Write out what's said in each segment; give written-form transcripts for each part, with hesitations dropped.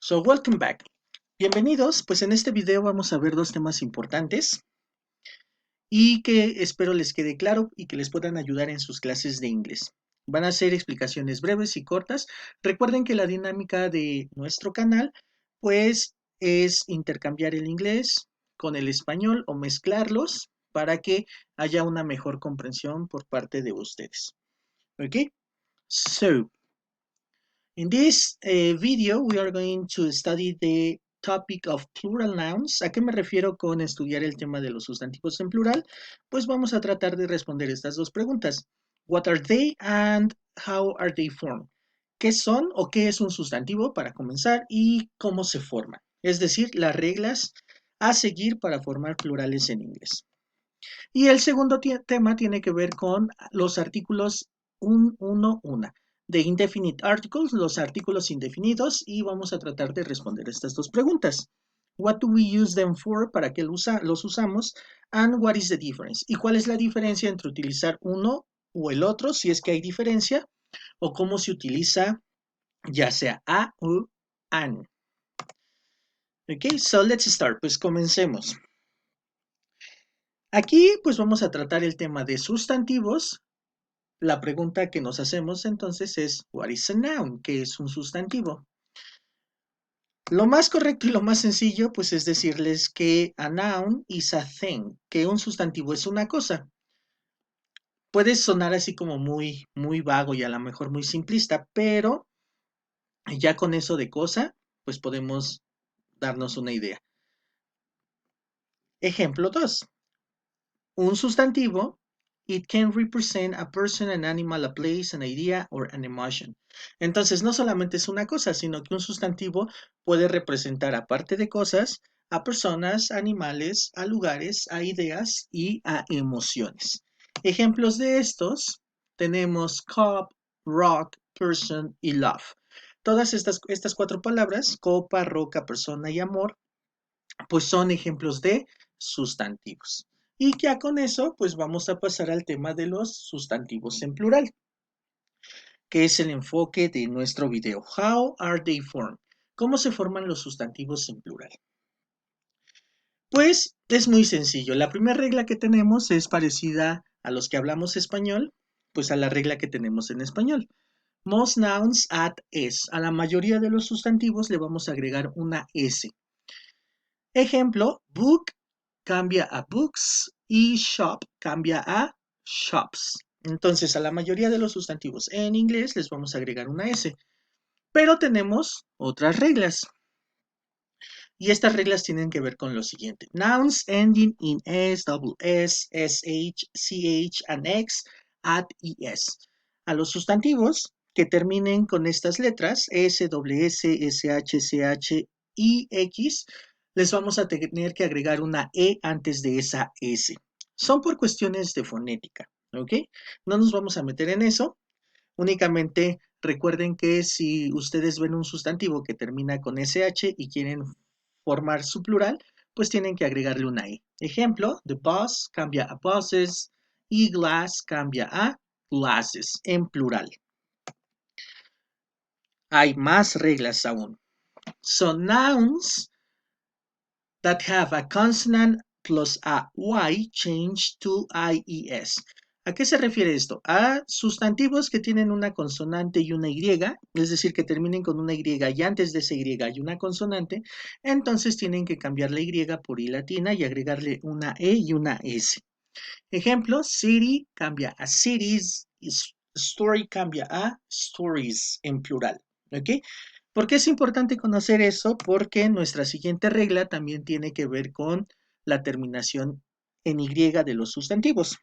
So, welcome back. Bienvenidos, pues en este video vamos a ver dos temas importantes y que espero les quede claro y que les puedan ayudar en sus clases de inglés. Van a ser explicaciones breves y cortas. Recuerden que la dinámica de nuestro canal, pues, es intercambiar el inglés con el español o mezclarlos para que haya una mejor comprensión por parte de ustedes. ¿Ok? So, in this video, we are going to study the topic of plural nouns. ¿A qué me refiero con estudiar el tema de los sustantivos en plural? Pues vamos a tratar de responder estas dos preguntas. What are they and how are they formed? ¿Qué son o qué es un sustantivo para comenzar y cómo se forman? Es decir, las reglas a seguir para formar plurales en inglés. Y el segundo tema tiene que ver con los artículos una. De indefinite articles, los artículos indefinidos, y vamos a tratar de responder estas dos preguntas. What do we use them for? ¿Para qué los usamos? And what is the difference? ¿Y cuál es la diferencia entre utilizar uno o el otro, si es que hay diferencia? O cómo se utiliza ya sea a o an. Ok, so let's start. Pues comencemos. Aquí pues vamos a tratar el tema de sustantivos. La pregunta que nos hacemos entonces es, what is a noun? ¿Qué es un sustantivo? Lo más correcto y lo más sencillo, pues es decirles que a noun is a thing, que un sustantivo es una cosa. Puede sonar así como muy vago y a lo mejor muy simplista, pero ya con eso de cosa, pues podemos darnos una idea. Ejemplo 2. Un sustantivo, it can represent a person, an animal, a place, an idea, or an emotion. Entonces, no solamente es una cosa, sino que un sustantivo puede representar, aparte de cosas, a personas, animales, a lugares, a ideas y a emociones. Ejemplos de estos tenemos cup, rock, person y love. Todas estas cuatro palabras, copa, roca, persona y amor, pues son ejemplos de sustantivos. Y ya con eso, pues vamos a pasar al tema de los sustantivos en plural, que es el enfoque de nuestro video. How are they formed? ¿Cómo se forman los sustantivos en plural? Pues es muy sencillo. La primera regla que tenemos es parecida a los que hablamos español, pues a la regla que tenemos en español. Most nouns add s. A la mayoría de los sustantivos le vamos a agregar una s. Ejemplo, book cambia a books y shop cambia a shops. Entonces, a la mayoría de los sustantivos en inglés les vamos a agregar una S. Pero tenemos otras reglas. Y estas reglas tienen que ver con lo siguiente. Nouns ending in S, double S, SH, CH, and X, add ES. A los sustantivos que terminen con estas letras, S, S, SH, CH y X, les vamos a tener que agregar una E antes de esa S. Son por cuestiones de fonética, ¿ok? No nos vamos a meter en eso. Únicamente recuerden que si ustedes ven un sustantivo que termina con SH y quieren formar su plural, pues tienen que agregarle una E. Ejemplo, the bus cambia a buses y glass cambia a glasses en plural. Hay más reglas aún. So nouns that have a consonant plus a Y change to IES. ¿A qué se refiere esto? A sustantivos que tienen una consonante y una Y, es decir, que terminen con una Y y antes de esa Y hay una consonante, entonces tienen que cambiar la Y por I latina y agregarle una E y una S. Ejemplo, city cambia a cities, y story cambia a stories en plural. ¿Ok? ¿Por qué es importante conocer eso? Porque nuestra siguiente regla también tiene que ver con la terminación en Y de los sustantivos.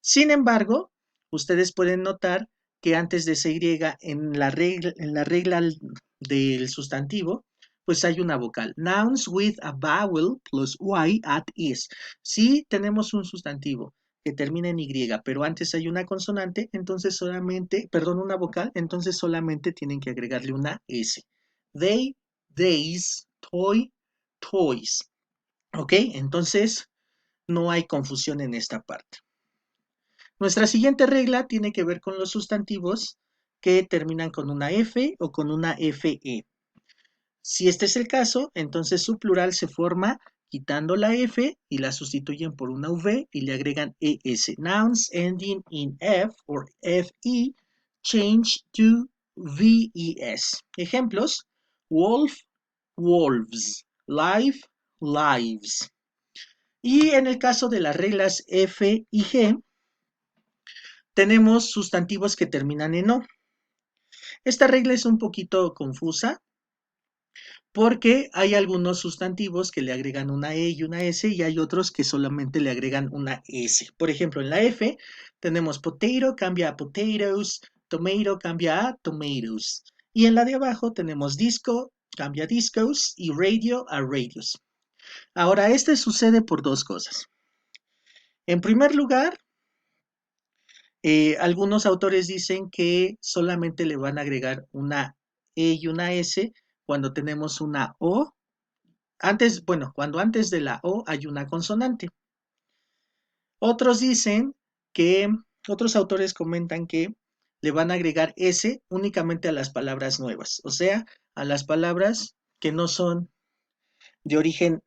Sin embargo, ustedes pueden notar que antes de esa Y en la regla del sustantivo, pues hay una vocal. Nouns with a vowel plus Y at is. Si tenemos un sustantivo que termina en Y, pero antes hay una consonante, entonces solamente, perdón, una vocal, entonces solamente tienen que agregarle una S. They, theys, toy, toys. ¿Ok? Entonces, no hay confusión en esta parte. Nuestra siguiente regla tiene que ver con los sustantivos que terminan con una F o con una FE. Si este es el caso, entonces su plural se forma quitando la F y la sustituyen por una V y le agregan ES. Nouns ending in F or FE change to VES. Ejemplos: wolf, wolves, life, lives. Y en el caso de las reglas F y G, tenemos sustantivos que terminan en O. Esta regla es un poquito confusa porque hay algunos sustantivos que le agregan una E y una S y hay otros que solamente le agregan una S. Por ejemplo, en la F tenemos potato cambia a potatoes, tomato cambia a tomatoes. Y en la de abajo tenemos disco cambia a discos y radio a radios. Ahora, este sucede por dos cosas. En primer lugar, algunos autores dicen que solamente le van a agregar una E y una S cuando tenemos una O. Cuando antes de la O hay una consonante. Otros dicen que, otros autores comentan que le van a agregar S únicamente a las palabras nuevas, o sea, a las palabras que no son de origen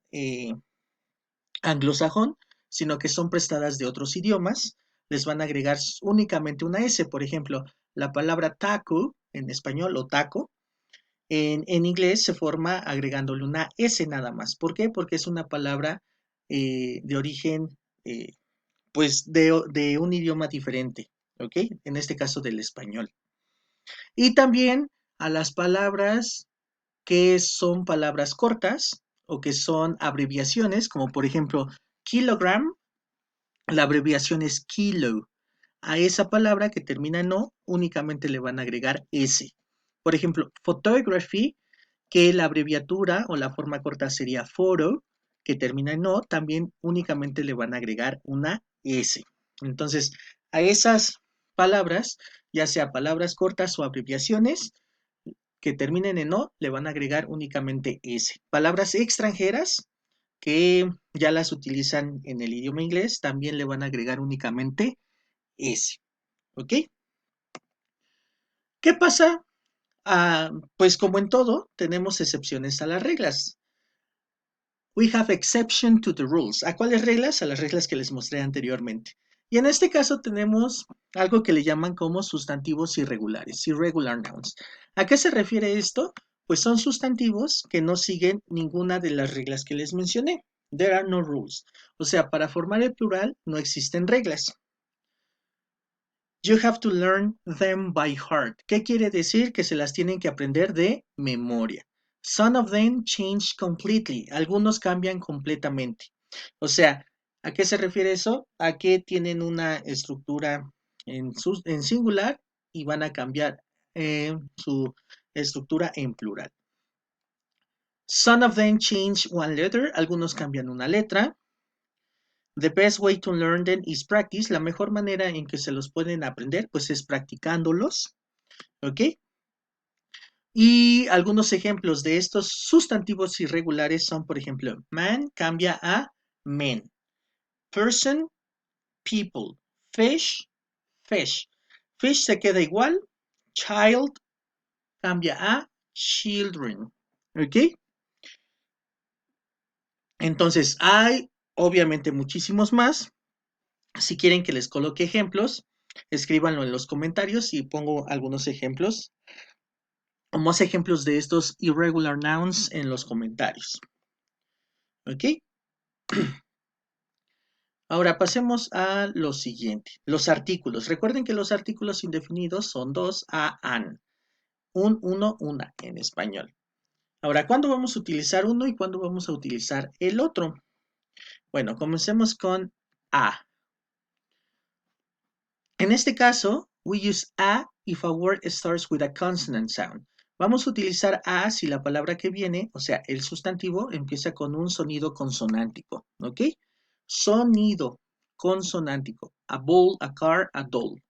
anglosajón, sino que son prestadas de otros idiomas, les van a agregar únicamente una S. Por ejemplo, la palabra taco en español o taco, en inglés se forma agregándole una S nada más. ¿Por qué? Porque es una palabra de origen, pues, de un idioma diferente, ¿ok? En este caso del español. Y también a las palabras que son palabras cortas o que son abreviaciones, como por ejemplo kilogram, la abreviación es kilo. A esa palabra que termina en O únicamente le van a agregar S. Por ejemplo, photography, que la abreviatura o la forma corta sería photo, que termina en O, también únicamente le van a agregar una S. Entonces, a esas palabras, ya sea palabras cortas o abreviaciones, que terminen en O, le van a agregar únicamente S. Palabras extranjeras, que ya las utilizan en el idioma inglés, también le van a agregar únicamente S. ¿Ok? ¿Qué pasa? Pues como en todo, tenemos excepciones a las reglas. We have exception to the rules. ¿A cuáles reglas? A las reglas que les mostré anteriormente. Y en este caso tenemos algo que le llaman como sustantivos irregulares, irregular nouns. ¿A qué se refiere esto? Pues son sustantivos que no siguen ninguna de las reglas que les mencioné. There are no rules. O sea, para formar el plural no existen reglas. You have to learn them by heart. ¿Qué quiere decir? Que se las tienen que aprender de memoria. Some of them change completely. Algunos cambian completamente. O sea, ¿a qué se refiere eso? A que tienen una estructura en singular y van a cambiar su estructura en plural. Some of them change one letter. Algunos cambian una letra. The best way to learn them is practice. La mejor manera en que se los pueden aprender, pues es practicándolos. ¿Ok? Y algunos ejemplos de estos sustantivos irregulares son, por ejemplo, man cambia a men. Person, people. Fish, fish. Fish se queda igual. Child cambia a children. ¿Ok? Entonces, hay obviamente muchísimos más. Si quieren que les coloque ejemplos, escríbanlo en los comentarios y pongo algunos ejemplos o más ejemplos de estos irregular nouns en los comentarios. ¿Ok? Ahora pasemos a lo siguiente, los artículos. Recuerden que los artículos indefinidos son dos, a, an. Un, uno, una en español. Ahora, ¿cuándo vamos a utilizar uno y cuándo vamos a utilizar el otro? Bueno, comencemos con a. En este caso, we use a if a word starts with a consonant sound. Vamos a utilizar a si la palabra que viene, o sea, el sustantivo, empieza con un sonido consonántico, ¿ok? Sonido consonántico. A bowl, a car, a doll.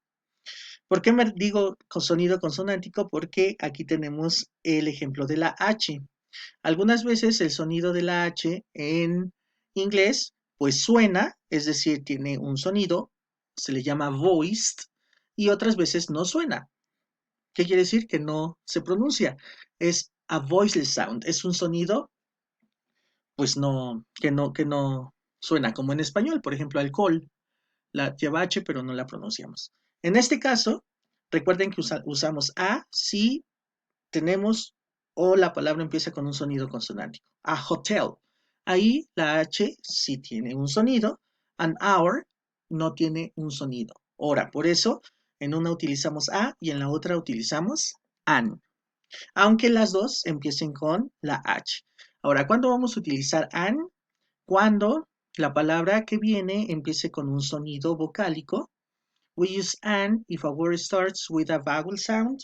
¿Por qué me digo con sonido consonántico? Porque aquí tenemos el ejemplo de la H. Algunas veces el sonido de la H en inglés pues suena, es decir, tiene un sonido, se le llama voiced, y otras veces no suena. ¿Qué quiere decir? Que no se pronuncia. Es a voiceless sound. Es un sonido, pues que no suena como en español. Por ejemplo, alcohol, la lleva H, pero no la pronunciamos. En este caso, recuerden que usamos a si tenemos o la palabra empieza con un sonido consonántico. A hotel. Ahí la H sí tiene un sonido. An hour no tiene un sonido. Hora. Por eso, en una utilizamos a y en la otra utilizamos an. Aunque las dos empiecen con la H. Ahora, ¿cuándo vamos a utilizar an? Cuando la palabra que viene empiece con un sonido vocálico. We use an if a word starts with a vowel sound.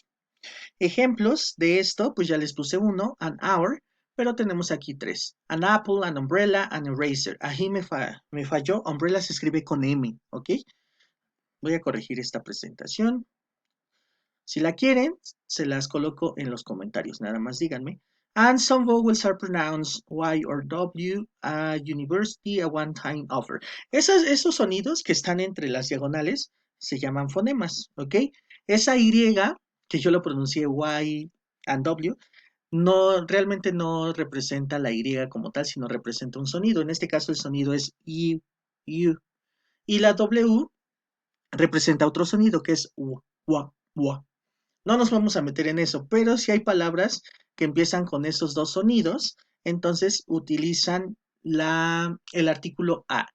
Ejemplos de esto, pues ya les puse uno, an hour, pero tenemos aquí tres. An apple, an umbrella, an eraser. Ahí me falló, umbrella se escribe con M, ¿ok? Voy a corregir esta presentación. Si la quieren, se las coloco en los comentarios, nada más díganme. And some vowels are pronounced Y or W, a university, a one-time offer. Esos sonidos que están entre las diagonales se llaman fonemas, ¿ok? Esa Y, que yo lo pronuncié Y and W, realmente no representa la Y como tal, sino representa un sonido. En este caso el sonido es I, U. Y la W representa otro sonido que es U, WA, WA. No nos vamos a meter en eso, pero si hay palabras que empiezan con esos dos sonidos, entonces utilizan el artículo a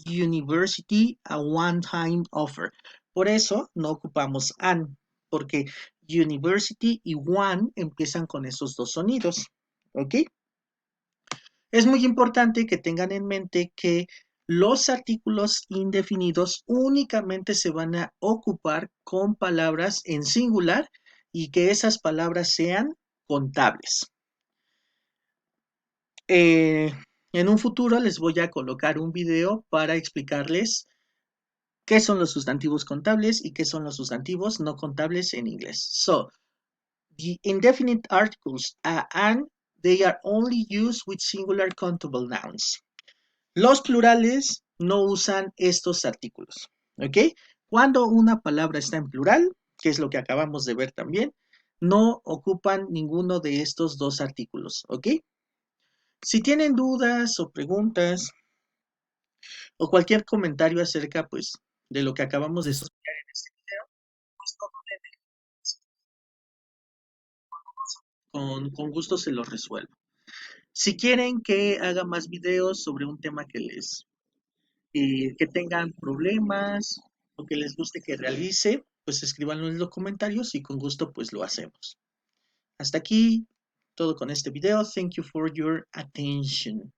university, a one-time offer. Por eso no ocupamos an, porque university y one empiezan con esos dos sonidos. ¿Ok? Es muy importante que tengan en mente que los artículos indefinidos únicamente se van a ocupar con palabras en singular y que esas palabras sean contables. En un futuro les voy a colocar un video para explicarles qué son los sustantivos contables y qué son los sustantivos no contables en inglés. So, the indefinite articles and they are only used with singular countable nouns. Los plurales no usan estos artículos, ¿ok? Cuando una palabra está en plural, que es lo que acabamos de ver también, no ocupan ninguno de estos dos artículos, ¿ok? Si tienen dudas o preguntas o cualquier comentario acerca, pues, de lo que acabamos de estudiar en este video, pues con gusto se los resuelvo. Si quieren que haga más videos sobre un tema que tengan problemas o que les guste que realice, pues escríbanlo en los comentarios y con gusto pues lo hacemos. Hasta aquí todo con este video. Thank you for your attention.